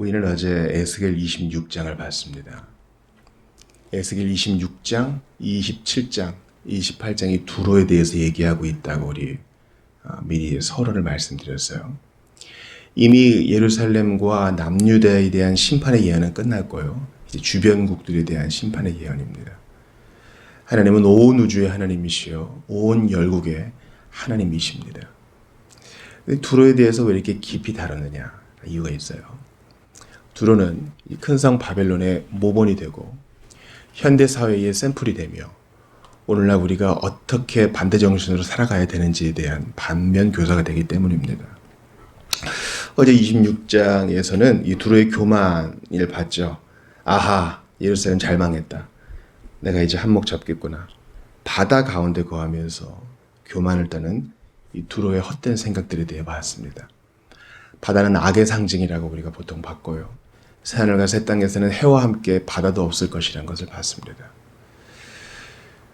우리는 어제 에스겔 26장을 봤습니다. 에스겔 26장, 27장, 28장이 두로에 대해서 얘기하고 있다고 우리 미리 서론을 말씀드렸어요. 이미 예루살렘과 남유다에 대한 심판의 예언은 끝났고요. 이제 주변국들에 대한 심판의 예언입니다. 하나님은 온 우주의 하나님이시요 온 열국의 하나님이십니다. 두로에 대해서 왜 이렇게 깊이 다뤘느냐 이유가 있어요. 두로는 큰 성 바벨론의 모본이 되고 현대 사회의 샘플이 되며 오늘날 우리가 어떻게 반대 정신으로 살아가야 되는지에 대한 반면 교사가 되기 때문입니다. 어제 26장에서는 이 두로의 교만을 봤죠. 아하, 예루살렘 잘 망했다. 내가 이제 한몫 잡겠구나. 바다 가운데 거하면서 교만을 떠는 이 두로의 헛된 생각들에 대해 봤습니다. 바다는 악의 상징이라고 우리가 보통 봤고요. 새하늘과 새 땅에서는 해와 함께 바다도 없을 것이라는 것을 봤습니다.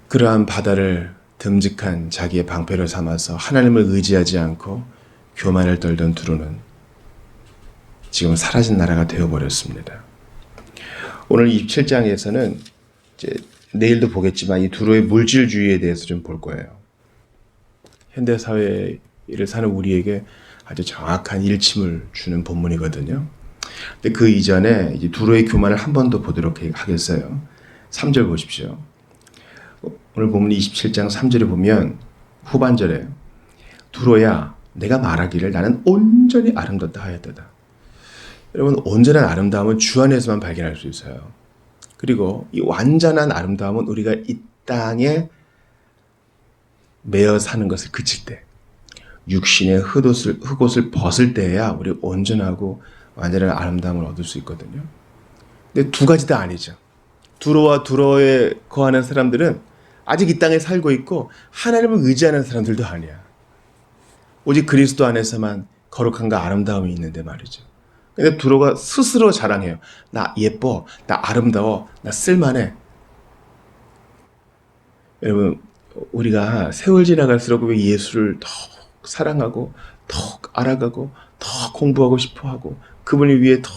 그러한 바다를 듬직한 자기의 방패로 삼아서 하나님을 의지하지 않고 교만을 떨던 두로는 지금 사라진 나라가 되어버렸습니다. 오늘 27장에서는 이제 내일도 보겠지만 이 두로의 물질주의에 대해서 좀 볼 거예요. 현대사회를 사는 우리에게 아주 정확한 일침을 주는 본문이거든요. 근데 그 이전에 이제 두로의 교만을 한 번 더 보도록 하겠어요. 3절 보십시오. 오늘 본문 27장 3절에 보면 후반절에 두로야 내가 말하기를 나는 온전히 아름답다 하였도다. 여러분 온전한 아름다움은 주 안에서만 발견할 수 있어요. 그리고 이 완전한 아름다움은 우리가 이 땅에 매여 사는 것을 그칠 때 육신의 흑옷을 벗을 때야 우리 온전하고 완전한 아름다움을 얻을 수 있거든요. 근데 두 가지 다 아니죠. 두로와 두로에 거하는 사람들은 아직 이 땅에 살고 있고 하나님을 의지하는 사람들도 아니야. 오직 그리스도 안에서만 거룩함과 아름다움이 있는데 말이죠. 근데 두로가 스스로 자랑해요. 나 예뻐, 나 아름다워, 나 쓸만해. 여러분 우리가 세월 지나갈수록 왜 예수를 더 사랑하고 더 알아가고 더 공부하고 싶어하고 그분을 위해 더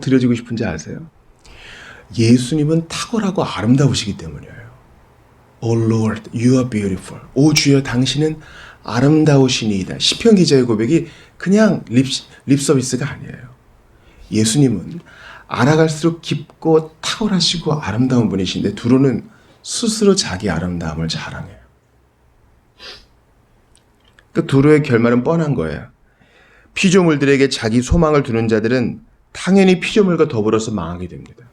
드려지고 싶은지 아세요? 예수님은 탁월하고 아름다우시기 때문이에요. Oh Lord, you are beautiful. 오 주여 당신은 아름다우시니이다. 시편 기자의 고백이 그냥 립 서비스가 아니에요. 예수님은 알아갈수록 깊고 탁월하시고 아름다운 분이신데 두로는 스스로 자기 아름다움을 자랑해요. 그 두로의 결말은 뻔한 거예요. 피조물들에게 자기 소망을 두는 자들은 당연히 피조물과 더불어서 망하게 됩니다.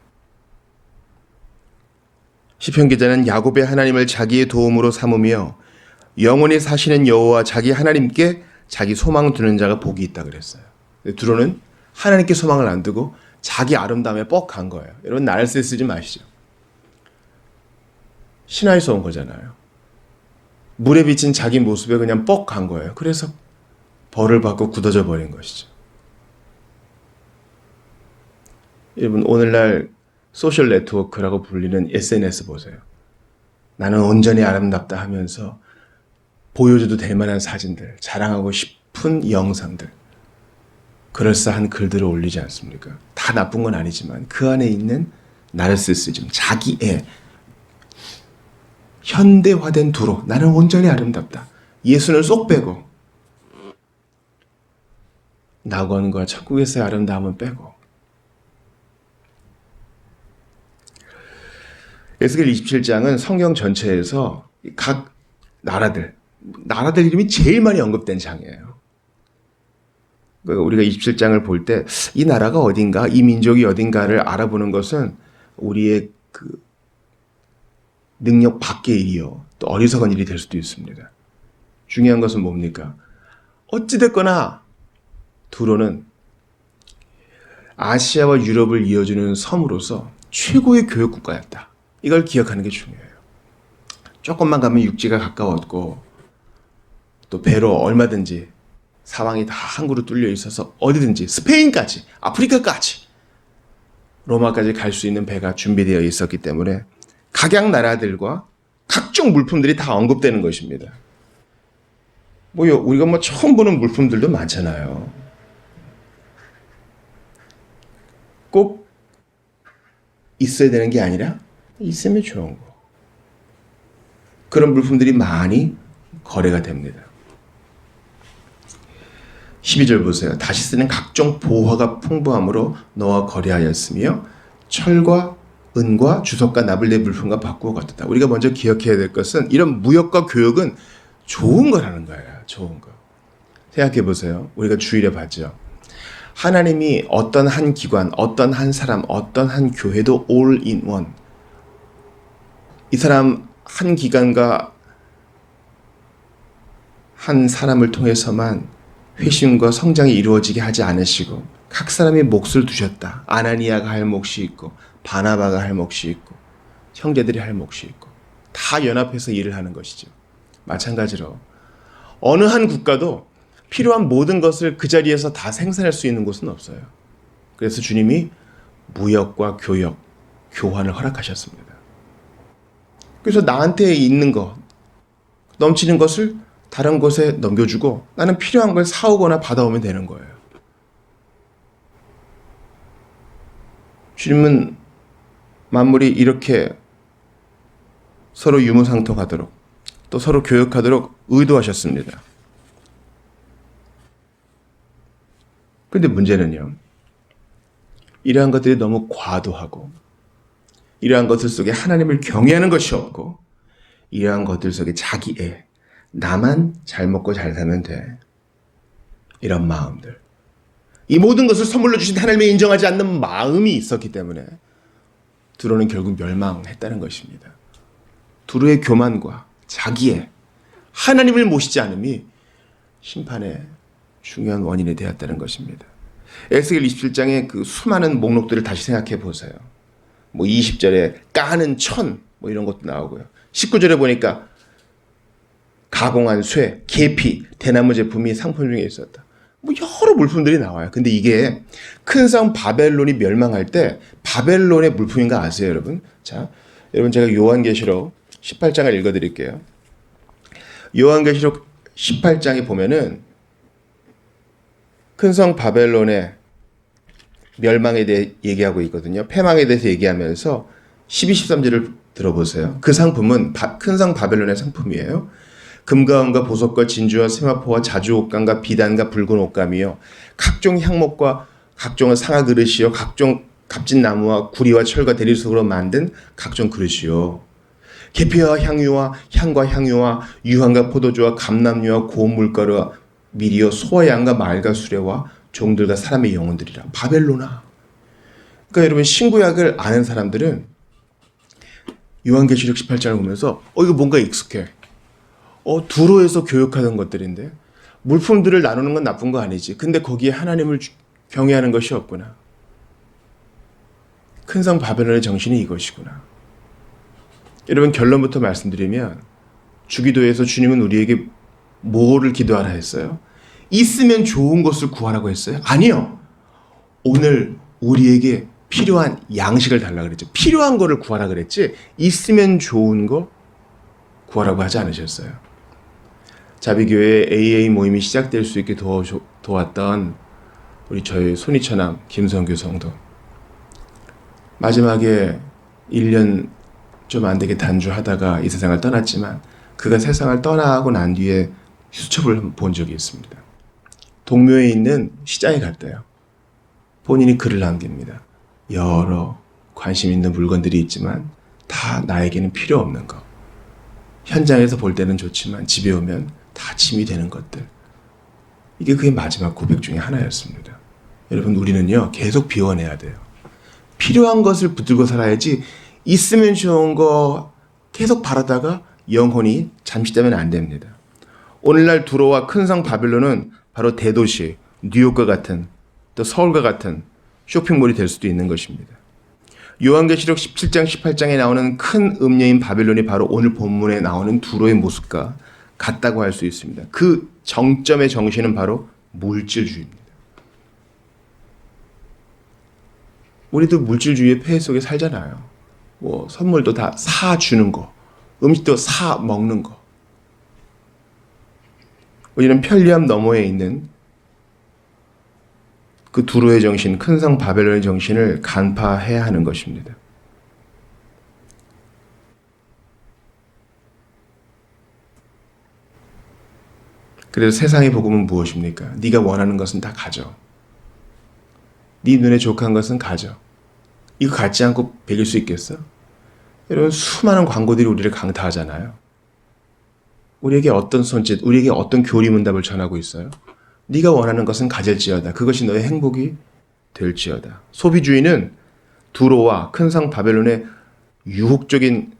시편 기자는 야곱의 하나님을 자기의 도움으로 삼으며 영원히 사시는 여호와 자기 하나님께 자기 소망을 두는 자가 복이 있다 그랬어요. 두로는 하나님께 소망을 안 두고 자기 아름다움에 뻑간 거예요. 여러분 나르시시즘 아시죠? 신화에서 온 거잖아요. 물에 비친 자기 모습에 그냥 뻑간 거예요. 그래서 벌을 받고 굳어져 버린 것이죠. 여러분 오늘날 소셜 네트워크라고 불리는 SNS 보세요. 나는 온전히 아름답다 하면서 보여줘도 될 만한 사진들, 자랑하고 싶은 영상들, 그럴싸한 글들을 올리지 않습니까? 다 나쁜 건 아니지만 그 안에 있는 나르시시즘, 자기의 현대화된 두로, 나는 온전히 아름답다. 예수는 쏙 빼고 낙원과 천국에서의 아름다움은 빼고. 에스겔 27장은 성경 전체에서 각 나라들 이름이 제일 많이 언급된 장이에요. 우리가 27장을 볼 때 이 나라가 어딘가, 이 민족이 어딘가를 알아보는 것은 우리의 그 능력 밖의 일이요. 또 어리석은 일이 될 수도 있습니다. 중요한 것은 뭡니까? 어찌됐거나 두로는 아시아와 유럽을 이어주는 섬으로서 최고의 교역국가였다. 이걸 기억하는 게 중요해요. 조금만 가면 육지가 가까웠고 또 배로 얼마든지 사방이 다 항구로 뚫려 있어서 어디든지 스페인까지 아프리카까지 로마까지 갈 수 있는 배가 준비되어 있었기 때문에 각양 나라들과 각종 물품들이 다 언급되는 것입니다. 우리가 처음 보는 물품들도 많잖아요. 꼭 있어야 되는 게 아니라 있으면 좋은 거. 그런 물품들이 많이 거래가 됩니다. 12절 보세요. 다시 쓰는 각종 보화가 풍부함으로 너와 거래하였으며 철과 은과 주석과 나블레 물품과 바꾸어 갖다. 우리가 먼저 기억해야 될 것은 이런 무역과 교역은 좋은 거라는 거예요. 좋은 거. 생각해 보세요. 우리가 주일에 봤죠. 하나님이 어떤 한 기관, 어떤 한 사람, 어떤 한 교회도 all in one. 이 사람 한 기관과 한 사람을 통해서만 회심과 성장이 이루어지게 하지 않으시고 각 사람이 몫을 두셨다. 아나니아가 할 몫이 있고 바나바가 할 몫이 있고 형제들이 할 몫이 있고 다 연합해서 일을 하는 것이죠. 마찬가지로 어느 한 국가도 필요한 모든 것을 그 자리에서 다 생산할 수 있는 곳은 없어요. 그래서 주님이 무역과 교역, 교환을 허락하셨습니다. 그래서 나한테 있는 것, 넘치는 것을 다른 곳에 넘겨주고 나는 필요한 걸 사오거나 받아오면 되는 거예요. 주님은 만물이 이렇게 서로 유무상통하도록 또 서로 교역하도록 의도하셨습니다. 그런데 문제는요. 이러한 것들이 너무 과도하고 이러한 것들 속에 하나님을 경외하는 것이 없고 이러한 것들 속에 자기애, 나만 잘 먹고 잘 살면 돼. 이런 마음들. 이 모든 것을 선물로 주신 하나님을 인정하지 않는 마음이 있었기 때문에 두로는 결국 멸망했다는 것입니다. 두로의 교만과 자기애, 하나님을 모시지 않음이 심판의 중요한 원인이 되었다는 것입니다. 에스겔 27장의 그 수많은 목록들을 다시 생각해 보세요. 20절에 까는 천 이런 것도 나오고요. 19절에 보니까 가공한 쇠, 계피, 대나무 제품이 상품 중에 있었다. 여러 물품들이 나와요. 근데 이게 큰 성 바벨론이 멸망할 때 바벨론의 물품인 거 아세요, 여러분? 자, 여러분 제가 요한계시록 18장을 읽어드릴게요. 요한계시록 18장에 보면은 큰 성 바벨론의 멸망에 대해 얘기하고 있거든요. 패망에 대해서 얘기하면서 12, 13절을 들어보세요. 그 상품은 큰 성 바벨론의 상품이에요. 금과 은과 보석과 진주와 세마포와 자주 옷감과 비단과 붉은 옷감이요 각종 향목과 각종 상아 그릇이요 각종 값진 나무와 구리와 철과 대리석으로 만든 각종 그릇이요 계피와 향유와 향과 향유와 유황과 포도주와 감람유와 고운 물가루와 밀이요 소와 양과 말과 수레와 종들과 사람의 영혼들이라. 바벨로나. 그러니까 여러분 신구약을 아는 사람들은 요한계시록 18장을 보면서 이거 뭔가 익숙해. 두로에서 교육하던 것들인데 물품들을 나누는 건 나쁜 거 아니지. 근데 거기에 하나님을 경외하는 것이 없구나. 큰 성 바벨론의 정신이 이것이구나. 여러분 결론부터 말씀드리면 주기도에서 주님은 우리에게 뭐를 기도하라 했어요? 있으면 좋은 것을 구하라고 했어요? 아니요. 오늘 우리에게 필요한 양식을 달라고 그랬죠. 필요한 거를 구하라 그랬지 있으면 좋은 거 구하라고 하지 않으셨어요. 자비교회 AA 모임이 시작될 수 있게 도왔던 우리 저희 손이처남 김성규 성도. 마지막에 1년 좀 안 되게 단주하다가 이 세상을 떠났지만 그가 세상을 떠나고 난 뒤에 수첩을 본 적이 있습니다. 동묘에 있는 시장에 갔대요. 본인이 글을 남깁니다. 여러 관심 있는 물건들이 있지만 다 나에게는 필요 없는 거. 현장에서 볼 때는 좋지만 집에 오면 다 짐이 되는 것들. 이게 그의 마지막 고백 중에 하나였습니다. 여러분 우리는요 계속 비워내야 돼요. 필요한 것을 붙들고 살아야지 있으면 좋은 거 계속 바라다가 영혼이 잠시되면 안 됩니다. 오늘날 두로와 큰 성 바벨론은 바로 대도시, 뉴욕과 같은 또 서울과 같은 쇼핑몰이 될 수도 있는 것입니다. 요한계시록 17장, 18장에 나오는 큰 음녀인 바벨론이 바로 오늘 본문에 나오는 두로의 모습과 같다고 할 수 있습니다. 그 정점의 정신은 바로 물질주의입니다. 우리도 물질주의의 폐해 속에 살잖아요. 선물도 다 사주는 거, 음식도 사 먹는 거. 우리는 편리함 너머에 있는 그 두로의 정신, 큰 성 바벨론의 정신을 간파해야 하는 것입니다. 그래서 세상의 복음은 무엇입니까? 네가 원하는 것은 다 가져. 네 눈에 족한 것은 가져. 이거 갖지 않고 배길 수 있겠어? 여러분, 수많은 광고들이 우리를 강타하잖아요. 우리에게 어떤 손짓, 우리에게 어떤 교리문답을 전하고 있어요? 네가 원하는 것은 가질지어다. 그것이 너의 행복이 될지어다. 소비주의는 두로와 큰 성 바벨론의 유혹적인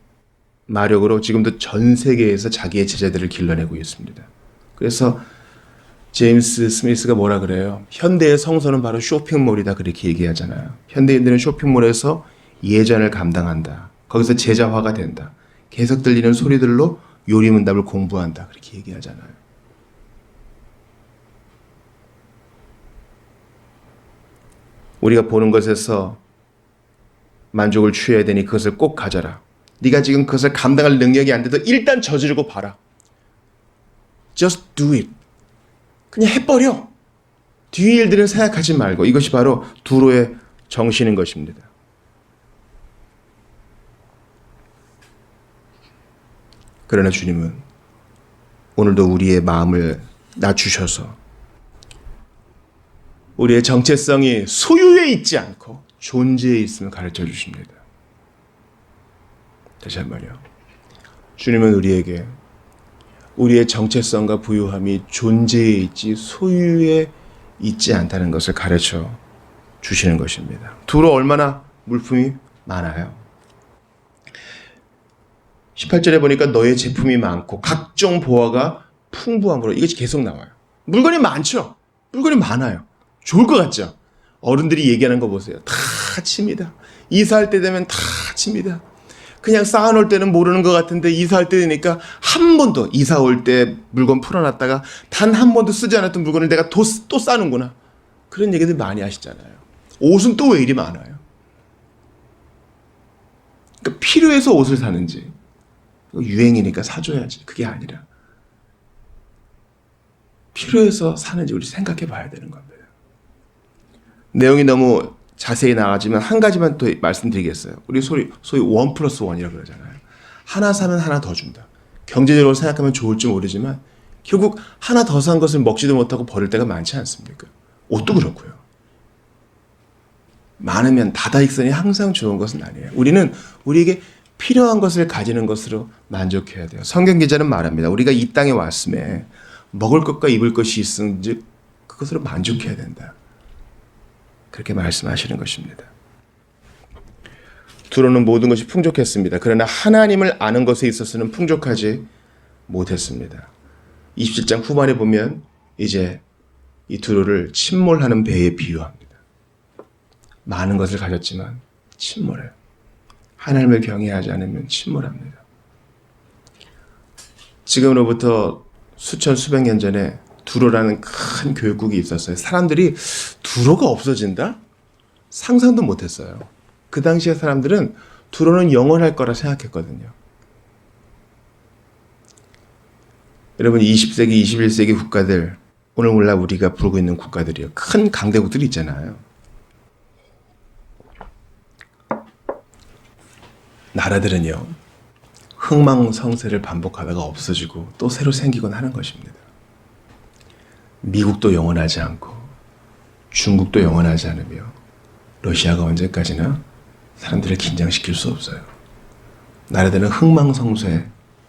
마력으로 지금도 전 세계에서 자기의 제자들을 길러내고 있습니다. 그래서 제임스 스미스가 뭐라 그래요? 현대의 성서는 바로 쇼핑몰이다, 그렇게 얘기하잖아요. 현대인들은 쇼핑몰에서 예전을 감당한다. 거기서 제자화가 된다. 계속 들리는 소리들로 요리문답을 공부한다, 그렇게 얘기하잖아요. 우리가 보는 것에서 만족을 취해야 되니 그것을 꼭 가져라. 네가 지금 그것을 감당할 능력이 안 돼도 일단 저지르고 봐라. Just do it. 그냥 해버려. 뒤의 일들은 생각하지 말고. 이것이 바로 두로의 정신인 것입니다. 그러나 주님은 오늘도 우리의 마음을 낮추셔서 우리의 정체성이 소유에 있지 않고 존재에 있음을 가르쳐 주십니다. 다시 한번요. 주님은 우리에게 우리의 정체성과 부유함이 존재에 있지 소유에 있지 않다는 것을 가르쳐 주시는 것입니다. 두로 얼마나 물품이 많아요. 18절에 보니까 너의 제품이 많고 각종 보화가 풍부함으로, 이것이 계속 나와요. 물건이 많죠. 물건이 많아요. 좋을 것 같죠. 어른들이 얘기하는 거 보세요. 다 칩니다. 이사할 때 되면 다 칩니다. 그냥 쌓아놓을 때는 모르는 것 같은데 이사할 때 되니까 한 번도, 이사 올 때 물건 풀어놨다가 단 한 번도 쓰지 않았던 물건을 내가 또 싸는구나. 그런 얘기들 많이 하시잖아요. 옷은 또 왜 이리 많아요? 그러니까 필요해서 옷을 사는지 유행이니까 사줘야지, 그게 아니라 필요해서 사는지 우리 생각해 봐야 되는 겁니다. 내용이 너무 자세히 나가지만 한 가지만 더 말씀드리겠어요. 우리 소위 1+1이라고 그러잖아요. 하나 사면 하나 더 준다. 경제적으로 생각하면 좋을지 모르지만 결국 하나 더 산 것을 먹지도 못하고 버릴 때가 많지 않습니까? 옷도 그렇고요. 많으면 다다익선이 항상 좋은 것은 아니에요. 우리는 우리에게 필요한 것을 가지는 것으로 만족해야 돼요. 성경 기자는 말합니다. 우리가 이 땅에 왔음에 먹을 것과 입을 것이 있은즉 그것으로 만족해야 된다. 그렇게 말씀하시는 것입니다. 두로는 모든 것이 풍족했습니다. 그러나 하나님을 아는 것에 있어서는 풍족하지 못했습니다. 27장 후반에 보면 이제 이 두로를 침몰하는 배에 비유합니다. 많은 것을 가졌지만 침몰해요. 하나님을 경외하지 않으면 침몰합니다. 지금으로부터 수천 수백 년 전에 두로라는 큰 교육국이 있었어요. 사람들이 두로가 없어진다? 상상도 못했어요. 그 당시에 사람들은 두로는 영원할 거라 생각했거든요. 여러분, 20세기, 21세기 국가들, 오늘날 우리가 부르고 있는 국가들이요. 큰 강대국들이 있잖아요. 나라들은요, 흥망성쇠를 반복하다가 없어지고 또 새로 생기곤 하는 것입니다. 미국도 영원하지 않고 중국도 영원하지 않으며 러시아가 언제까지나 사람들을 긴장시킬 수 없어요. 나라들은 흥망성쇠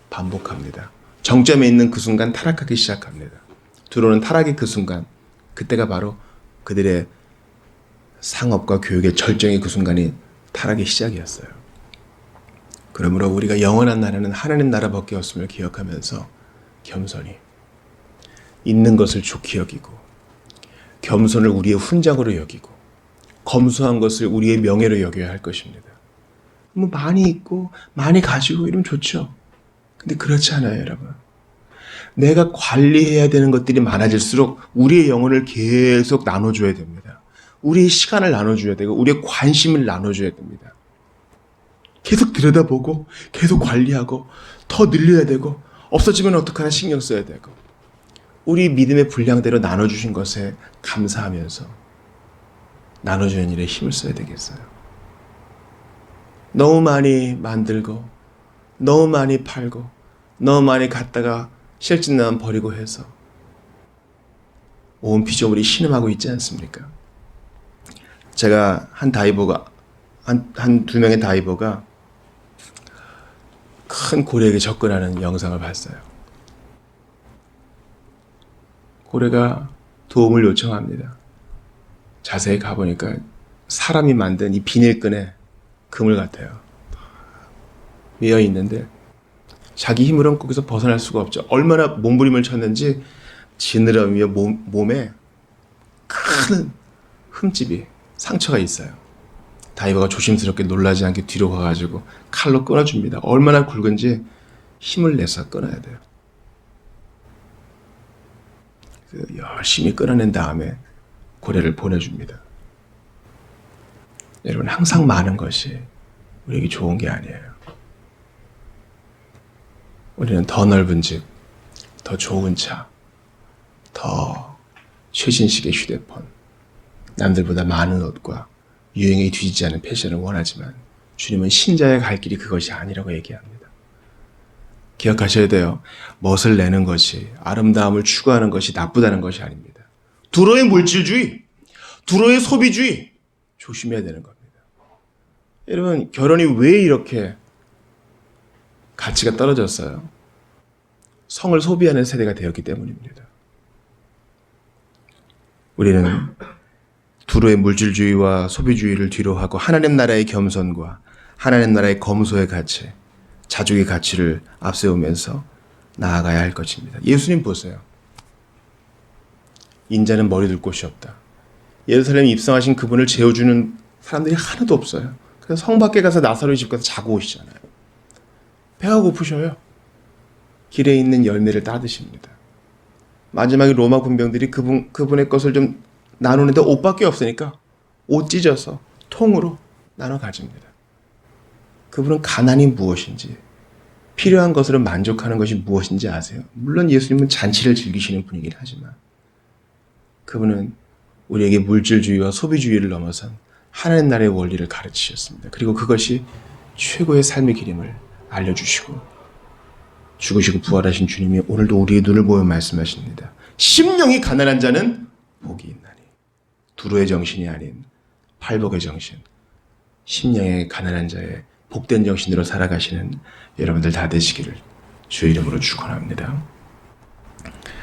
반복합니다. 정점에 있는 그 순간 타락하기 시작합니다. 두로는 타락의 그 순간, 그때가 바로 그들의 상업과 교육의 절정의 그 순간이 타락의 시작이었어요. 그러므로 우리가 영원한 나라는 하나님 나라밖에 없음을 기억하면서 겸손히 있는 것을 좋게 여기고 겸손을 우리의 훈장으로 여기고 검소한 것을 우리의 명예로 여겨야 할 것입니다. 뭐 많이 있고 많이 가지고 이러면 좋죠. 근데 그렇지 않아요, 여러분. 내가 관리해야 되는 것들이 많아질수록 우리의 영혼을 계속 나눠줘야 됩니다. 우리의 시간을 나눠줘야 되고 우리의 관심을 나눠줘야 됩니다. 계속 들여다보고 계속 관리하고 더 늘려야 되고 없어지면 어떡하나 신경 써야 되고 우리 믿음의 분량대로 나눠주신 것에 감사하면서 나눠주는 일에 힘을 써야 되겠어요? 너무 많이 만들고 너무 많이 팔고 너무 많이 갖다가 실증나면 버리고 해서 온 피조물이 신음하고 있지 않습니까? 제가 한 두 명의 다이버가 큰 고래에게 접근하는 영상을 봤어요. 고래가 도움을 요청합니다. 자세히 가보니까 사람이 만든 이 비닐끈에 그물 같아요. 매여 있는데 자기 힘으로는 거기서 벗어날 수가 없죠. 얼마나 몸부림을 쳤는지 지느러미며 몸에 큰 흠집이 상처가 있어요. 다이버가 조심스럽게 놀라지 않게 뒤로 가가지고 칼로 끊어줍니다. 얼마나 굵은지 힘을 내서 끊어야 돼요. 열심히 끊어낸 다음에 고래를 보내줍니다. 여러분, 항상 많은 것이 우리에게 좋은 게 아니에요. 우리는 더 넓은 집, 더 좋은 차, 더 최신식의 휴대폰, 남들보다 많은 옷과 유행에 뒤지지 않은 패션을 원하지만 주님은 신자의 갈 길이 그것이 아니라고 얘기합니다. 기억하셔야 돼요. 멋을 내는 것이, 아름다움을 추구하는 것이 나쁘다는 것이 아닙니다. 두로의 물질주의, 두로의 소비주의 조심해야 되는 겁니다. 여러분, 결혼이 왜 이렇게 가치가 떨어졌어요? 성을 소비하는 세대가 되었기 때문입니다. 우리는 두로의 물질주의와 소비주의를 뒤로하고 하나님 나라의 겸손과 하나님 나라의 검소의 가치, 자족의 가치를 앞세우면서 나아가야 할 것입니다. 예수님 보세요. 인자는 머리 둘 곳이 없다. 예루살렘에 입성하신 그분을 재워주는 사람들이 하나도 없어요. 그래서 성 밖에 가서 나사로의 집 가서 자고 오시잖아요. 배가 고프셔요. 길에 있는 열매를 따드십니다. 마지막에 로마 군병들이 그분의 것을 좀 나누는데 옷밖에 없으니까 옷 찢어서 통으로 나눠 가집니다. 그분은 가난이 무엇인지, 필요한 것으로 만족하는 것이 무엇인지 아세요? 물론 예수님은 잔치를 즐기시는 분이긴 하지만 그분은 우리에게 물질주의와 소비주의를 넘어선 하나님 나라의 원리를 가르치셨습니다. 그리고 그것이 최고의 삶의 길임을 알려주시고, 죽으시고 부활하신 주님이 오늘도 우리의 눈을 보여 말씀하십니다. 심령이 가난한 자는 복이 있나니. 두로의 정신이 아닌 팔복의 정신, 심령의 가난한 자의 복된 정신으로 살아가시는 여러분들 다 되시기를 주의 이름으로 축원합니다.